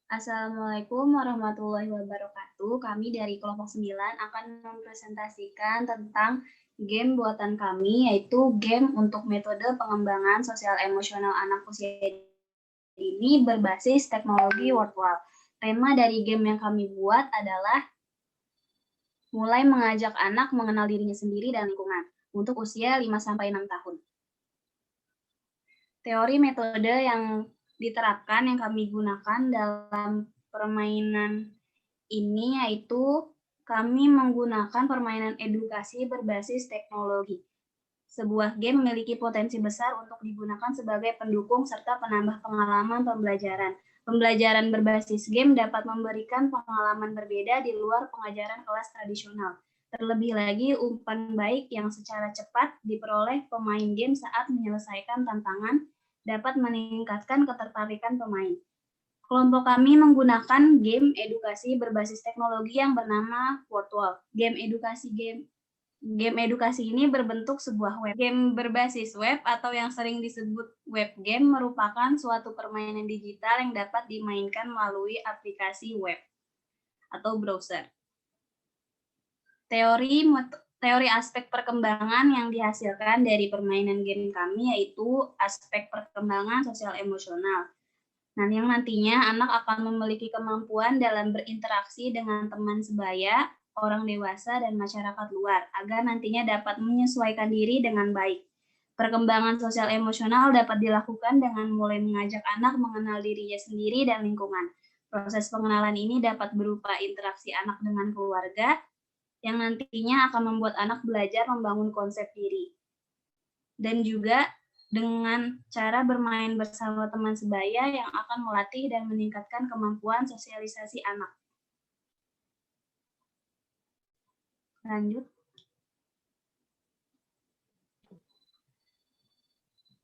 Assalamualaikum warahmatullahi wabarakatuh. Kami dari kelompok 9 akan mempresentasikan tentang game buatan kami, yaitu game untuk metode pengembangan sosial emosional anak usia ini berbasis teknologi virtual. Tema dari game yang kami buat adalah mulai mengajak anak mengenal dirinya sendiri dan lingkungan untuk usia 5-6 tahun. Teori metode yang diterapkan yang kami gunakan dalam permainan ini yaitu kami menggunakan permainan edukasi berbasis teknologi. Sebuah game memiliki potensi besar untuk digunakan sebagai pendukung serta penambah pengalaman pembelajaran. Pembelajaran berbasis game dapat memberikan pengalaman berbeda di luar pengajaran kelas tradisional. Terlebih lagi, umpan baik yang secara cepat diperoleh pemain game saat menyelesaikan tantangan dapat meningkatkan ketertarikan pemain. Kelompok kami menggunakan game edukasi berbasis teknologi yang bernama Virtual. Game edukasi ini berbentuk sebuah web. Game berbasis web atau yang sering disebut web game merupakan suatu permainan digital yang dapat dimainkan melalui aplikasi web atau browser. Teori aspek perkembangan yang dihasilkan dari permainan game kami yaitu aspek perkembangan sosial emosional. Nah, yang nantinya anak akan memiliki kemampuan dalam berinteraksi dengan teman sebaya, orang dewasa, dan masyarakat luar, agar nantinya dapat menyesuaikan diri dengan baik. Perkembangan sosial emosional dapat dilakukan dengan mulai mengajak anak mengenal dirinya sendiri dan lingkungan. Proses pengenalan ini dapat berupa interaksi anak dengan keluarga, yang nantinya akan membuat anak belajar membangun konsep diri. Dan juga dengan cara bermain bersama teman sebaya yang akan melatih dan meningkatkan kemampuan sosialisasi anak. Lanjut.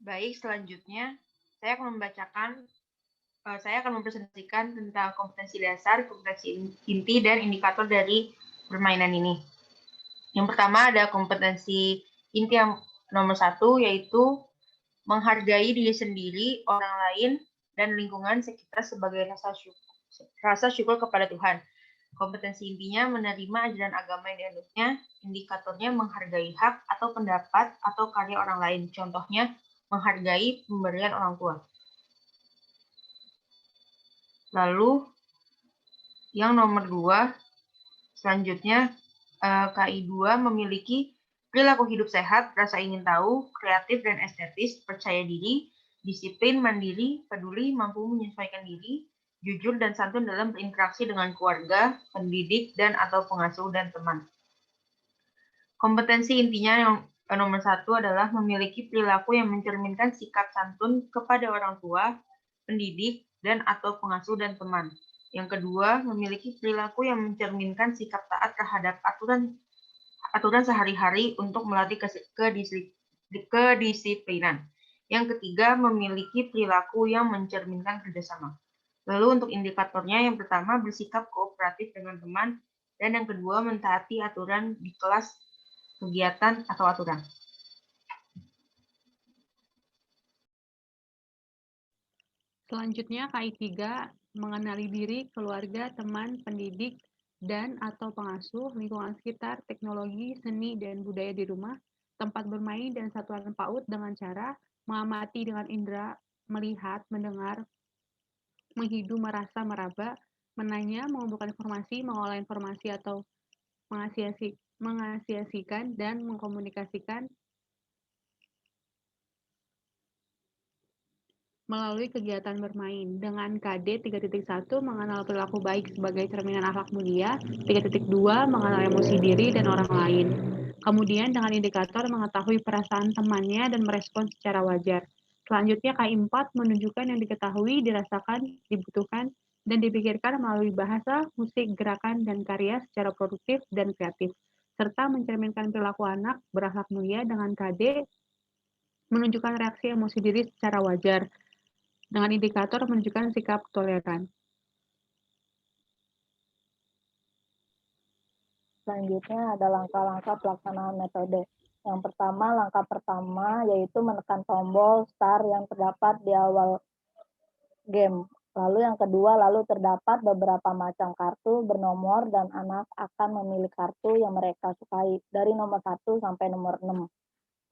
Baik, selanjutnya saya akan mempresentasikan tentang kompetensi dasar, kompetensi inti, dan indikator dari permainan ini. Yang pertama ada kompetensi inti yang nomor 1, yaitu menghargai diri sendiri, orang lain, dan lingkungan sekitar sebagai rasa syukur kepada Tuhan. Kompetensi intinya menerima ajaran agama yang dianutnya, indikatornya menghargai hak atau pendapat atau karya orang lain. Contohnya, menghargai pemberian orang tua. Lalu, yang nomor 2, selanjutnya, KI 2 memiliki perilaku hidup sehat, rasa ingin tahu, kreatif dan estetis, percaya diri, disiplin, mandiri, peduli, mampu menyesuaikan diri, jujur dan santun dalam berinteraksi dengan keluarga, pendidik, dan atau pengasuh dan teman. Kompetensi intinya yang nomor 1 adalah memiliki perilaku yang mencerminkan sikap santun kepada orang tua, pendidik, dan atau pengasuh dan teman. Yang kedua, memiliki perilaku yang mencerminkan sikap taat terhadap aturan sehari-hari untuk melatih kedisiplinan. Yang ketiga, memiliki perilaku yang mencerminkan kerjasama. Lalu untuk indikatornya, yang pertama bersikap kooperatif dengan teman, dan yang kedua mentaati aturan di kelas, kegiatan, atau aturan. Selanjutnya KI 3 mengenali diri, keluarga, teman, pendidik, dan atau pengasuh, lingkungan sekitar, teknologi, seni, dan budaya di rumah, tempat bermain, dan satuan PAUD dengan cara mengamati dengan indera, melihat, mendengar, menghidu, merasa, meraba, menanya, mengumpulkan informasi, mengolah informasi atau mengasiasikan, dan mengkomunikasikan melalui kegiatan bermain. Dengan KD 3.1 mengenal perilaku baik sebagai cerminan akhlak mulia, 3.2 mengenal emosi diri dan orang lain. Kemudian dengan indikator mengetahui perasaan temannya dan merespon secara wajar. Selanjutnya KI 4 menunjukkan yang diketahui, dirasakan, dibutuhkan, dan dipikirkan melalui bahasa, musik, gerakan, dan karya secara produktif dan kreatif, serta mencerminkan perilaku anak berakhlak mulia dengan KD menunjukkan reaksi emosi diri secara wajar, dengan indikator menunjukkan sikap toleran. Selanjutnya ada langkah-langkah pelaksanaan metode. Yang pertama, langkah pertama yaitu menekan tombol start yang terdapat di awal game. Lalu yang kedua, lalu terdapat beberapa macam kartu bernomor dan anak akan memilih kartu yang mereka sukai dari nomor 1 sampai nomor 6.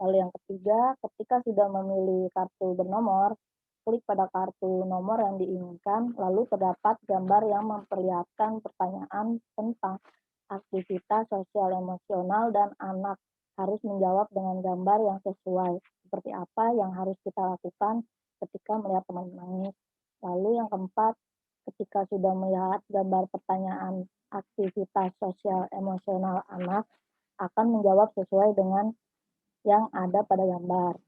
Lalu yang ketiga, ketika sudah memilih kartu bernomor, klik pada kartu nomor yang diinginkan, lalu terdapat gambar yang memperlihatkan pertanyaan tentang aktivitas sosial emosional dan anak harus menjawab dengan gambar yang sesuai. Seperti apa yang harus kita lakukan ketika melihat teman menangis. Lalu yang keempat, ketika sudah melihat gambar pertanyaan aktivitas sosial emosional anak, akan menjawab sesuai dengan yang ada pada gambar.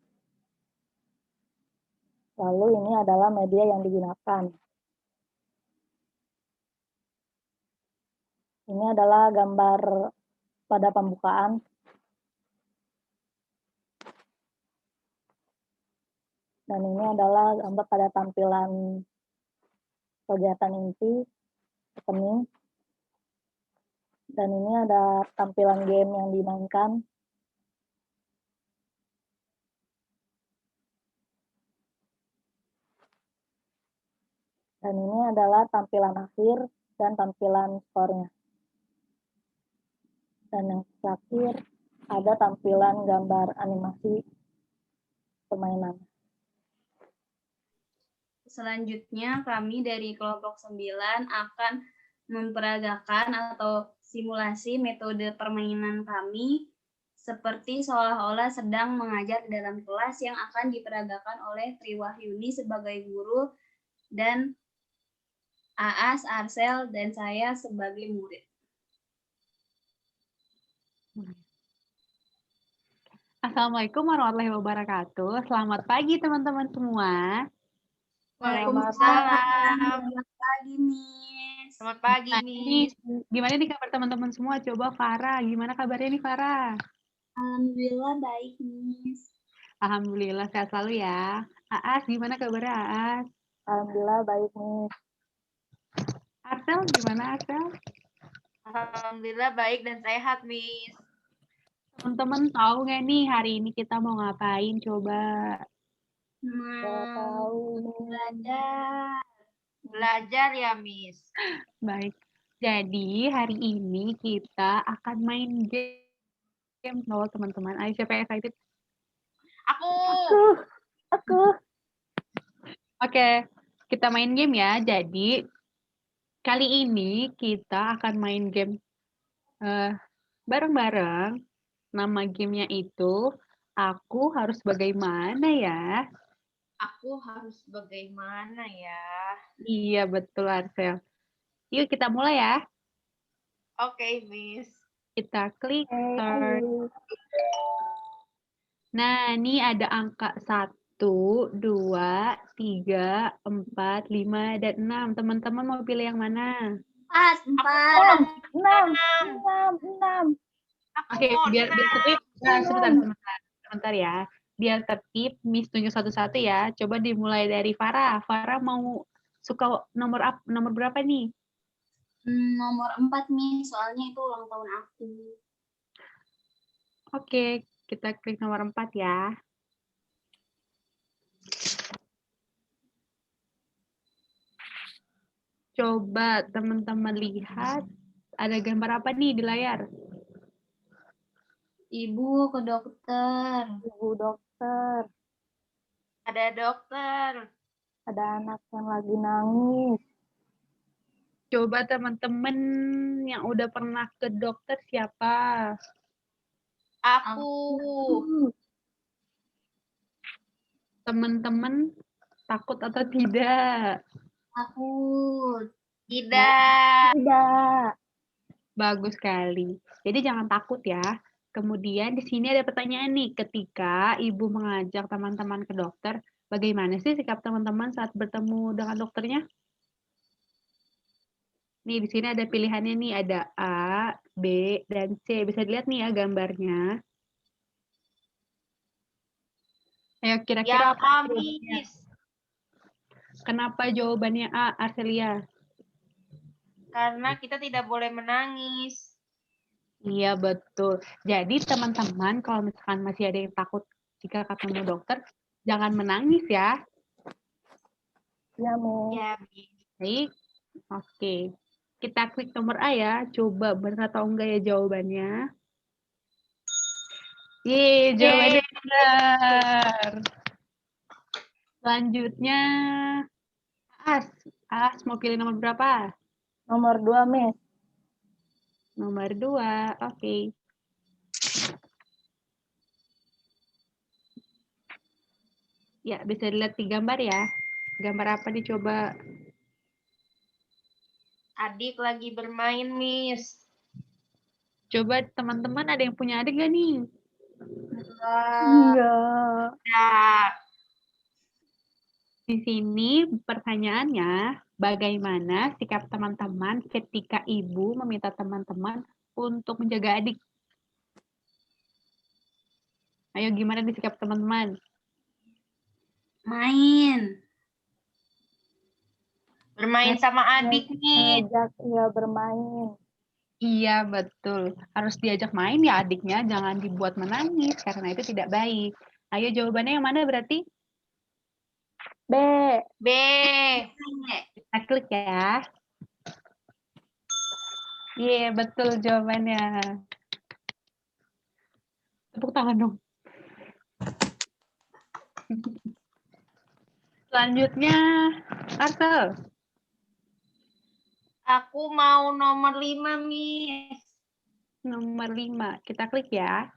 Lalu ini adalah media yang digunakan. Ini adalah gambar pada pembukaan. Dan ini adalah gambar pada tampilan kegiatan inti, rekening. Dan ini ada tampilan game yang dimainkan. Dan ini adalah tampilan akhir dan tampilan skornya. Dan yang terakhir ada tampilan gambar animasi permainan. Selanjutnya, kami dari kelompok 9 akan memperagakan atau simulasi metode permainan kami seperti seolah-olah sedang mengajar dalam kelas yang akan diperagakan oleh Triwahyuni sebagai guru dan Aas, Arsel, dan saya sebagai murid. Assalamualaikum warahmatullahi wabarakatuh. Selamat pagi teman-teman semua. Waalaikumsalam. Selamat pagi, Miss. Selamat pagi, Nah, ini Miss. gimana nih kabar teman-teman semua? Coba Farah, gimana kabarnya nih Farah? Alhamdulillah baik, Miss. Alhamdulillah sehat selalu ya. Aas, gimana kabarnya Aas? Alhamdulillah baik nih. Arsel, gimana Arsel? Alhamdulillah baik dan sehat, Miss. Teman-teman tahu nggak nih hari ini kita mau ngapain? Coba. Gak tahu nih. Belajar. Belajar ya, Miss. Baik. Jadi hari ini kita akan main game loh teman-teman. Ayo siapa yang excited? Aku. Oke, kita main game ya. Jadi kali ini kita akan main game bareng-bareng. Nama gamenya itu Aku Harus Bagaimana Ya? Aku harus bagaimana ya? Iya betul Arsel. Yuk kita mulai ya. Oke, Miss. Kita klik start. Nah, ini ada angka 1, 2, 3, 4, 5, dan 6. Teman-teman mau pilih yang mana? 4. 6. Oke, biar tertib. Nah, sebentar ya. Biar tertib, Miss tunjuk satu-satu ya. Coba dimulai dari Farah. Farah mau suka nomor berapa nih? Nomor 4, Miss. Soalnya itu ulang tahun aku. Oke, kita klik nomor 4 ya. Coba teman-teman lihat ada gambar apa nih di layar? Ibu ke dokter. Ibu dokter. Ada dokter. Ada anak yang lagi nangis. Coba teman-teman yang udah pernah ke dokter siapa? Aku. Teman-teman takut atau tidak? Takut. Tidak. Tidak. Bagus sekali. Jadi jangan takut ya. Kemudian di sini ada pertanyaan nih, ketika ibu mengajak teman-teman ke dokter, bagaimana sih sikap teman-teman saat bertemu dengan dokternya? Nih di sini ada pilihannya nih, ada A, B, dan C. Bisa dilihat nih ya gambarnya. Ayo kira-kira Yang A, Miss. Kenapa jawabannya A, Arcelia? Karena kita tidak boleh menangis. Iya, betul. Jadi teman-teman kalau misalkan masih ada yang takut jika ketemu dokter, jangan menangis ya. Ya, Miss. Ya, Miss. Baik. Oke. Kita klik nomor A ya. Coba benar atau enggak ya jawabannya. Yeay, jawabannya benar. Selanjutnya, As mau pilih nomor berapa? Nomor 2, Miss. Nomor 2, oke. Ya, bisa dilihat di gambar ya. Gambar apa dicoba? Adik lagi bermain, Miss. Coba teman-teman ada yang punya adik gak nih? Enggak. Ya, Di sini pertanyaannya, bagaimana sikap teman-teman ketika ibu meminta teman-teman untuk menjaga adik? Ayo, gimana nih sikap teman-teman? Main. bermain sama adik, Miss. Ngajak ia bermain. Iya, betul. Harus diajak main ya adiknya, jangan dibuat menangis karena itu tidak baik. Ayo jawabannya yang mana berarti? B. B. Kita klik ya. Iya, betul jawabannya. Tepuk tangan dong. Selanjutnya, Arthur. Aku mau nomor 5, Miss. Nomor 5. Kita klik ya.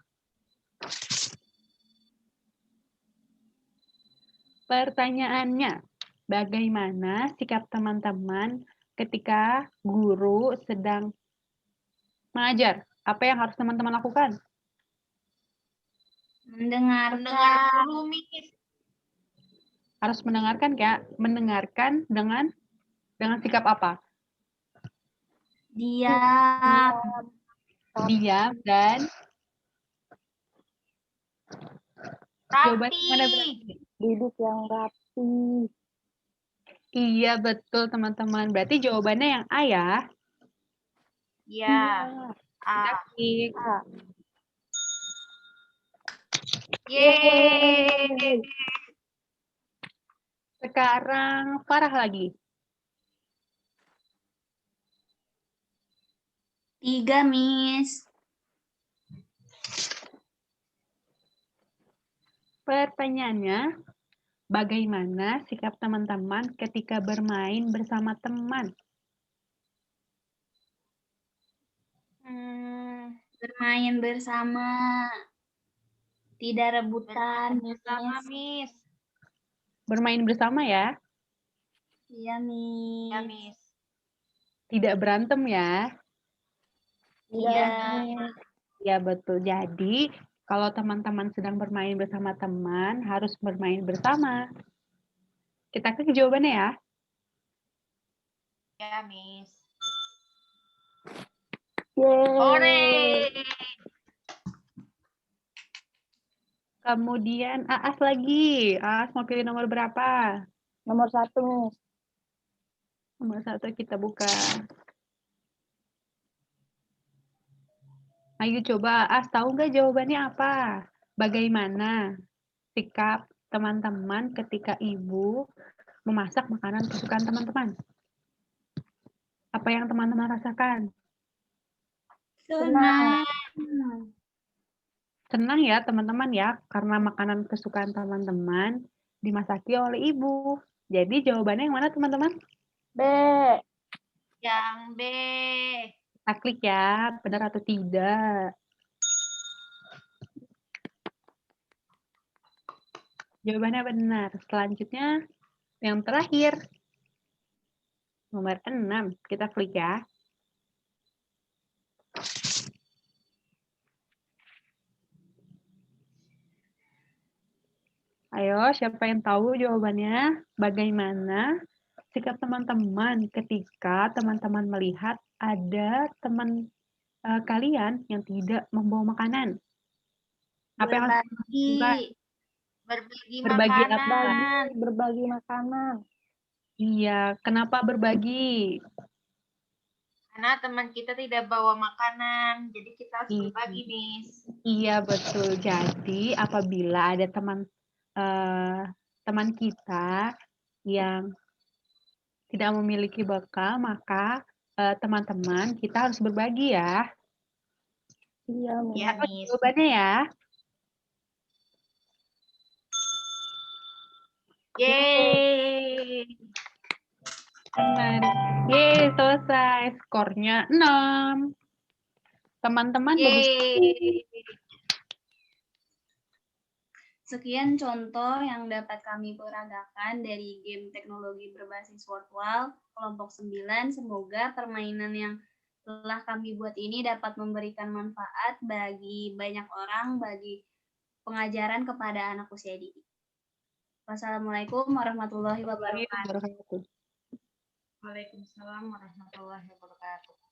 Pertanyaannya, bagaimana sikap teman-teman ketika guru sedang mengajar? Apa yang harus teman-teman lakukan? Mendengar Mendengarkan. dulu, Miss. Harus mendengarkan ya. Mendengarkan dengan sikap apa? Diam. Diam dan jawabannya mana Rapi. berarti? Duduk yang rapi. Iya, betul teman-teman. Berarti jawabannya yang A ya. Ya. Kita A. klik. A. Yeay. Sekarang Farah lagi. 3, Miss. Pertanyaannya, bagaimana sikap teman-teman ketika bermain bersama teman? Bermain bersama. Tidak rebutan, Bersama, Miss. Miss. Bermain bersama ya, Iya, Miss. Ya, Miss. tidak berantem ya. Iya. Ya, betul. Jadi, kalau teman-teman sedang bermain bersama teman, harus bermain bersama. Kita klik jawabannya ya. Ya, Miss. Yeay. Ore. Kemudian Aas lagi. Aas mau pilih nomor berapa? Nomor 1, Miss. Nomor 1 kita buka. Ayo coba, Aas tahu nggak jawabannya apa? Bagaimana sikap teman-teman ketika ibu memasak makanan kesukaan teman-teman? Apa yang teman-teman rasakan? Senang. Senang ya teman-teman ya, karena makanan kesukaan teman-teman dimasaki oleh ibu. Jadi jawabannya yang mana teman-teman? B. Yang B. Kita klik ya, benar atau tidak. Jawabannya benar. Selanjutnya, yang terakhir. Nomor 6. Kita klik ya. Ayo, siapa yang tahu jawabannya? Bagaimana sikap teman-teman ketika teman-teman melihat ada teman kalian yang tidak membawa makanan? Apa yang harus dilakukan? Berbagi Berbagi makanan. Berbagi makanan. Iya, kenapa berbagi? Karena teman kita tidak bawa makanan, jadi kita harus berbagi, Miss. Iya, betul. Jadi, apabila ada teman kita yang tidak memiliki bekal, maka teman-teman kita harus berbagi ya. Iya, Miss. Ya, Miss. Jawabannya ya. Yeay. Benar. Yeay, selesai. Skornya 6. Teman-teman bagus. Yeay. Sekian contoh yang dapat kami peragakan dari game teknologi berbasis virtual kelompok 9. Semoga permainan yang telah kami buat ini dapat memberikan manfaat bagi banyak orang, bagi pengajaran kepada anak usia dini. Wassalamualaikum warahmatullahi wabarakatuh. Wabarakatuh. Waalaikumsalam warahmatullahi wabarakatuh.